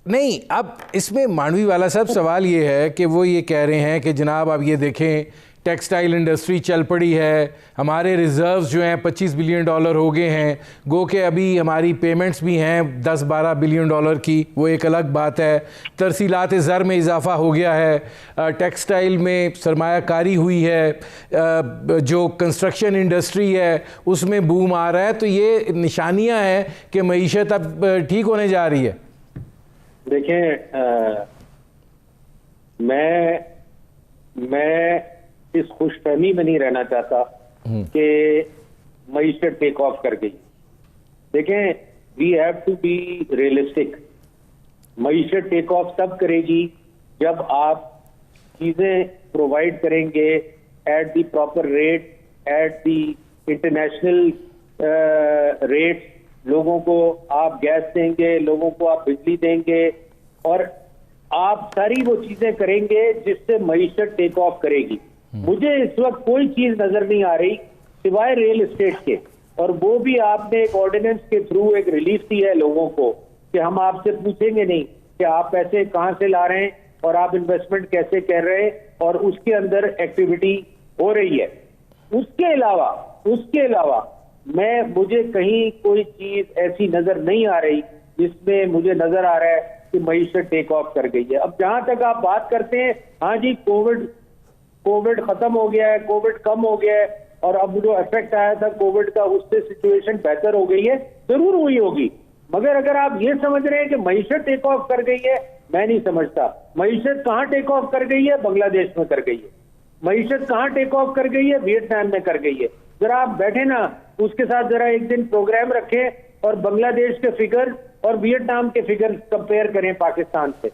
Speaker 1: नहीं, अब इसमें मांडवी वाला साहब सवाल ये है कि वो ये कह रहे हैं कि जनाब आप ये देखें, टेक्सटाइल इंडस्ट्री चल पड़ी है, हमारे रिजर्व्स जो हैं 25 बिलियन डॉलर हो गए हैं, गो के अभी हमारी पेमेंट्स भी हैं 10-12 बिलियन डॉलर की, वो एक अलग बात है। तरसीलात ज़र में इजाफा हो गया है, टेक्सटाइल में सरमायाकारी हुई है, जो कंस्ट्रक्शन इंडस्ट्री है उसमें बूम आ रहा है। तो ये निशानियां हैं कि मईशत अब ठीक होने जा रही है।
Speaker 4: देखें, मैं इस खुशफहमी में नहीं रहना चाहता कि मईशत टेक ऑफ कर गई। देखें, we have to be realistic. मईशत टेक ऑफ तब करेगी जब आप चीजें प्रोवाइड करेंगे at the proper rate, at the international rate. लोगों को आप गैस देंगे, लोगों को आप बिजली देंगे और आप सारी वो चीजें करेंगे जिससे मईशत टेक ऑफ करेगी। मुझे इस वक्त कोई चीज नजर नहीं आ रही सिवाय रियल एस्टेट के, और वो भी आपने एक ऑर्डिनेंस के थ्रू एक रिलीफ दी है लोगों को कि हम आपसे पूछेंगे नहीं कि आप पैसे कहां से ला रहे हैं और आप इन्वेस्टमेंट कैसे कर रहे हैं, और उसके अंदर एक्टिविटी हो रही है। उसके अलावा मुझे कहीं कोई चीज ऐसी नजर नहीं आ रही जिसमें मुझे नजर आ रहा है कि मईशत टेक ऑफ कर गई है। अब जहां तक आप बात करते हैं, हाँ जी, कोविड खत्म हो गया है, कोविड कम हो गया है, और अब जो इफेक्ट आया था कोविड का उससे सिचुएशन बेहतर हो गई है, जरूर हुई होगी। मगर अगर आप ये समझ रहे हैं कि मईशत टेक ऑफ कर गई है, मैं नहीं समझता। मईशत कहां टेक ऑफ कर गई है? बांग्लादेश में कर गई है। मईशत कहां टेक ऑफ कर गई है? वियतनाम में कर गई है। जरा आप बैठे ना, उसके साथ जरा एक दिन प्रोग्राम रखें और बांग्लादेश के फिगर और वियतनाम के फिगर कंपेयर करें पाकिस्तान से,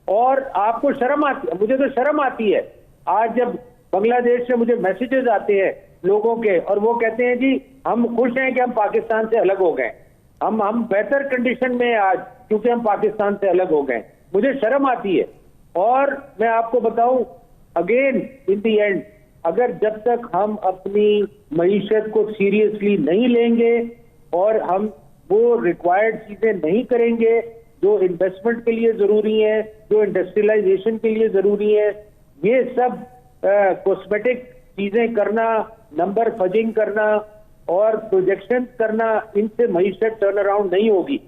Speaker 4: और आपको शर्म आती है। मुझे तो शर्म आती है आज जब बांग्लादेश से मुझे मैसेजेस आते हैं लोगों के, और वो कहते हैं जी हम खुश हैं कि हम पाकिस्तान से अलग हो गए, हम बेहतर कंडीशन में आज क्योंकि हम पाकिस्तान से अलग हो गए। मुझे शर्म आती है। और मैं आपको बताऊं, अगेन इन दी एंड, अगर जब तक हम अपनी मईशत को सीरियसली नहीं लेंगे और हम वो रिक्वायर्ड चीजें नहीं करेंगे जो इन्वेस्टमेंट के लिए जरूरी है, जो इंडस्ट्रियलाइजेशन के लिए जरूरी है, ये सब कॉस्मेटिक चीजें करना, नंबर फजिंग करना और प्रोजेक्शन करना, इनसे मईशत टर्न अराउंड नहीं होगी।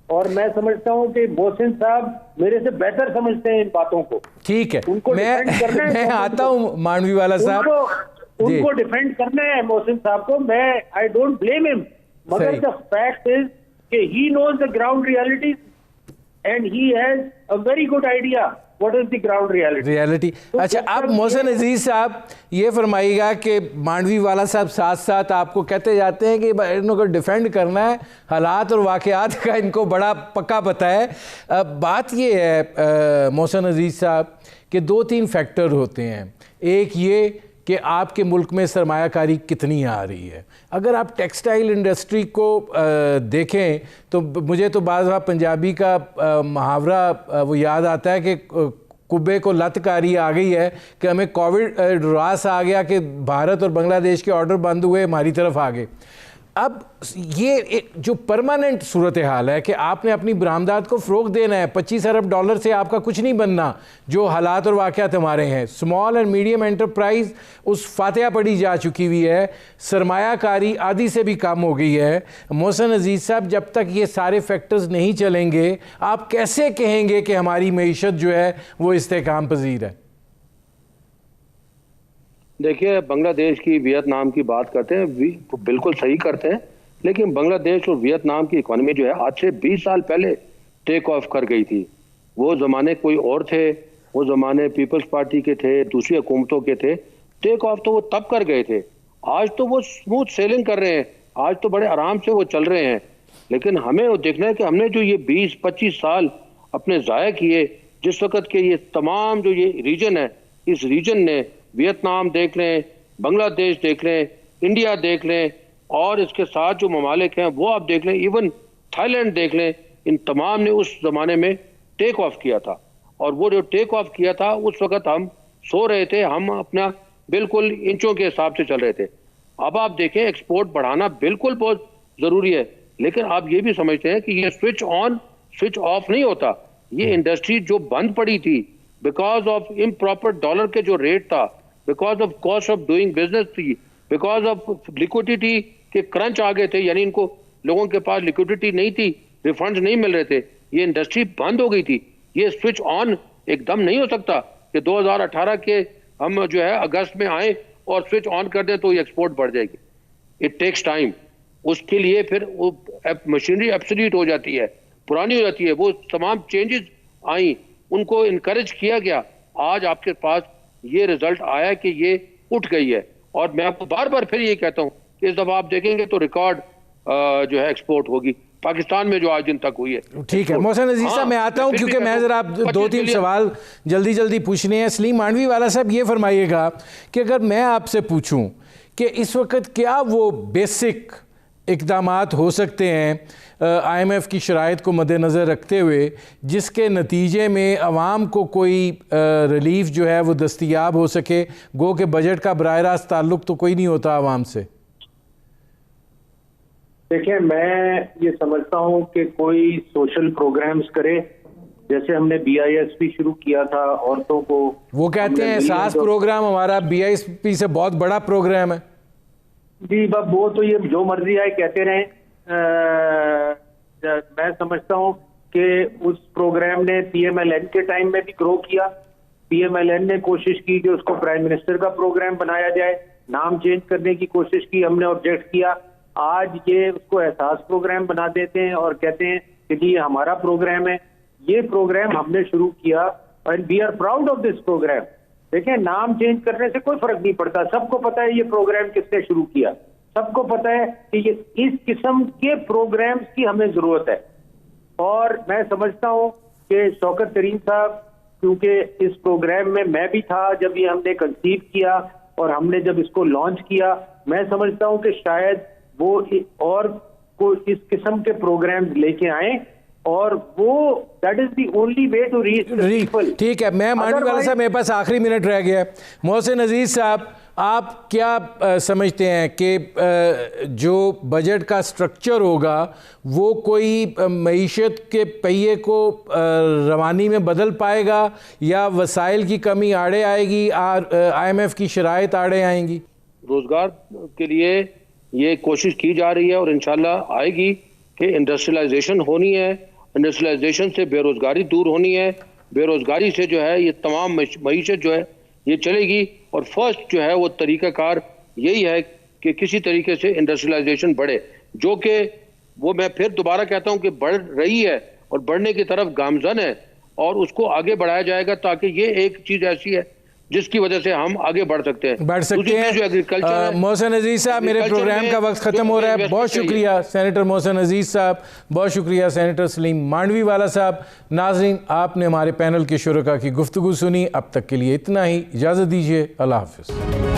Speaker 4: और मैं समझता हूं कि मोहसिन साहब मेरे से बेहतर समझते हैं इन बातों को।
Speaker 1: ठीक है,
Speaker 4: उनको डिफेंड करना है।
Speaker 1: मैं आता हूं मांडवी वाला साहब,
Speaker 4: उनको डिफेंड करना है मोहसिन साहब को। मैं आई डोंट ब्लेम हिम, मगर द फैक्ट इज कि he knows the ground realities and he has a very good idea. What is the ground
Speaker 1: reality. अच्छा, अब मोहसिन अजीज साहब ये फरमाइएगा कि मांडवी वाला साहब साथ साथ आपको कहते जाते हैं कि इनको डिफेंड करना है, हालात और वाक़यात का इनको बड़ा पक्का पता है। बात ये है मोहसिन अजीज साहब कि 2-3 फैक्टर होते हैं। एक ये कि आपके मुल्क में सरमायाकारी कितनी आ रही है। अगर आप टेक्सटाइल इंडस्ट्री को देखें तो मुझे तो बाज़ पंजाबी का मुहावरा वो याद आता है कि कुब्बे को लतकारी आ गई है, कि हमें कोविड रास आ गया कि भारत और बांग्लादेश के ऑर्डर बंद हुए, हमारी तरफ आ गए। अब ये एक जो परमानेंट सूरत हाल है कि आपने अपनी बरामदात को फ़रोग़ देना है, 25 अरब डॉलर से आपका कुछ नहीं बनना, जो हालात और वाक़यात हमारे हैं। स्मॉल एंड मीडियम एंटरप्राइज़ उस फातिहा पड़ी जा चुकी हुई है, सरमायाकारी आधी से भी कम हो गई है। मोहसिन अजीज़ साहब, जब तक ये सारे फैक्टर्स नहीं चलेंगे, आप कैसे कहेंगे कि हमारी मईशत जो है वो इस्तेहकाम पजीर है?
Speaker 3: देखिए, बांग्लादेश की, वियतनाम की बात करते हैं, बिल्कुल सही करते हैं, लेकिन बांग्लादेश और वियतनाम की इकॉनमी जो है आज से 20 साल पहले टेक ऑफ कर गई थी। वो ज़माने कोई और थे, वो ज़माने पीपल्स पार्टी के थे, दूसरी हुकूमतों के थे। टेक ऑफ तो वो तब कर गए थे, आज तो वो स्मूथ सेलिंग कर रहे हैं, आज तो बड़े आराम से वो चल रहे हैं। लेकिन हमें वो देखना है कि हमने जो ये 20-25 साल अपने ज़ाया किए, जिस वक्त के ये तमाम जो ये रीजन है, इस रीजन ने वियतनाम देख लें, बांग्लादेश देख लें, इंडिया देख लें, और इसके साथ जो ममालिक हैं वो आप देख लें, इवन थाईलैंड देख लें, इन तमाम ने उस ज़माने में टेक ऑफ किया था। और वो जो टेक ऑफ किया था उस वक्त हम सो रहे थे, हम अपना बिल्कुल इंचों के हिसाब से चल रहे थे। अब आप देखें, एक्सपोर्ट बढ़ाना बिल्कुल बहुत ज़रूरी है, लेकिन आप ये भी समझते हैं कि ये स्विच ऑन स्विच ऑफ नहीं होता। ये इंडस्ट्री जो बंद पड़ी थी बिकॉज ऑफ इम्प्रॉपर डॉलर के जो रेट था, because of cost of doing business थी, बिकॉज ऑफ लिक्विडिटी के क्रंच आ गए थे, यानी इनको लोगों के पास लिक्विडिटी नहीं थी, रिफंड्स नहीं मिल रहे थे, ये इंडस्ट्री बंद हो गई थी। ये स्विच ऑन एकदम नहीं हो सकता कि 2018 के हम जो है अगस्त में आए और स्विच ऑन कर दें तो ये एक्सपोर्ट बढ़ जाएगी। It takes time. उसके लिए फिर वो मशीनरी एब्सोल्यूट हो जाती है, पुरानी हो जाती है। वो तमाम चेंजेस आई, उनको इनकरेज किया गया, आज आपके पास ये रिजल्ट आया कि ये उठ गई है। और मैं आपको बार बार फिर ये कहता हूँ कि इस दफा आप देखेंगे तो रिकॉर्ड जो है एक्सपोर्ट होगी पाकिस्तान में जो आज दिन तक हुई है।
Speaker 1: ठीक है मोहसिन अजीज साहब, मैं आता हूँ क्योंकि मैं जरा 2-3 सवाल जल्दी पूछने हैं। सलीम मांडवी वाला साहब, ये फरमाइएगा कि अगर मैं आपसे पूछूं कि इस वक्त क्या वो बेसिक इक़दामात हो सकते हैं IMF की शराइत को मद्देनज़र रखते हुए जिसके नतीजे में अवाम को कोई रिलीफ जो है वो दस्तयाब हो सके, गो के बजट का बराह रास्त ताल्लुक़ तो कोई नहीं होता आवाम से?
Speaker 4: देखिए, मैं ये समझता हूँ कि कोई सोशल प्रोग्राम्स करे, जैसे हमने BISP शुरू किया था औरतों को।
Speaker 1: वो कहते हैं सास प्रोग्राम हमारा BISP से बहुत बड़ा प्रोग्राम है।
Speaker 4: जी बाब, वो तो ये जो मर्जी आए कहते रहें। मैं समझता हूँ कि उस प्रोग्राम ने PMLN के टाइम में भी ग्रो किया। PMLN ने कोशिश की कि उसको प्राइम मिनिस्टर का प्रोग्राम बनाया जाए, नाम चेंज करने की कोशिश की, हमने ऑब्जेक्ट किया। आज ये उसको एहसास प्रोग्राम बना देते हैं और कहते हैं कि ये हमारा प्रोग्राम है। ये प्रोग्राम हमने शुरू किया और we are proud of this programme. देखें, नाम चेंज करने से कोई फर्क नहीं पड़ता, सबको पता है ये प्रोग्राम किसने शुरू किया, सबको पता है कि ये इस किस्म के प्रोग्राम्स की हमें जरूरत है। और मैं समझता हूँ कि शौकत तरीन साहब, क्योंकि इस प्रोग्राम में मैं भी था जब ये हमने कंसीव किया और हमने जब इसको लॉन्च किया, मैं समझता हूँ कि शायद वो और को इस किस्म के प्रोग्राम्स लेके आए और वो that is the only way to reach people.
Speaker 1: ठीक है, मैं मांडवी वाला साहब, मेरे पास आखिरी मिनट रह गया। मोहसिन अजीज साहब, आप क्या समझते हैं कि जो बजट का स्ट्रक्चर होगा वो कोई मईशत के पहिए को रवानी में बदल पाएगा या वसाइल की कमी आड़े आएगी, IMF की शराइत आड़े आएंगी?
Speaker 3: रोजगार के लिए ये कोशिश की जा रही है और इंशाल्लाह आएगी कि इंडस्ट्रियलाइजेशन होनी है, इंडस्ट्रियलाइजेशन से बेरोजगारी दूर होनी है, बेरोजगारी से जो है ये तमाम मईशत जो है ये चलेगी। और फर्स्ट जो है वो तरीक़ाकार यही है कि किसी तरीके से इंडस्ट्रियलाइजेशन बढ़े, जो कि वो मैं फिर दोबारा कहता हूँ कि बढ़ रही है और बढ़ने की तरफ गामजन है। और उसको आगे बढ़ाया जाएगा, ताकि ये एक चीज ऐसी है जिसकी वजह से हम आगे बढ़ सकते हैं।
Speaker 1: जो एग्रीकल्चर। मोहसिन अजीज साहब, मेरे प्रोग्राम का वक्त खत्म हो रहा है। बहुत शुक्रिया सेनेटर मोहसिन अजीज साहब, बहुत शुक्रिया सेनेटर सलीम मांडवी वाला साहब। नाजरीन, आपने हमारे पैनल के शुरका की गुफ्तगू सुनी। अब तक के लिए इतना ही, इजाज़त दीजिए, अल्लाह हाफ़िज़।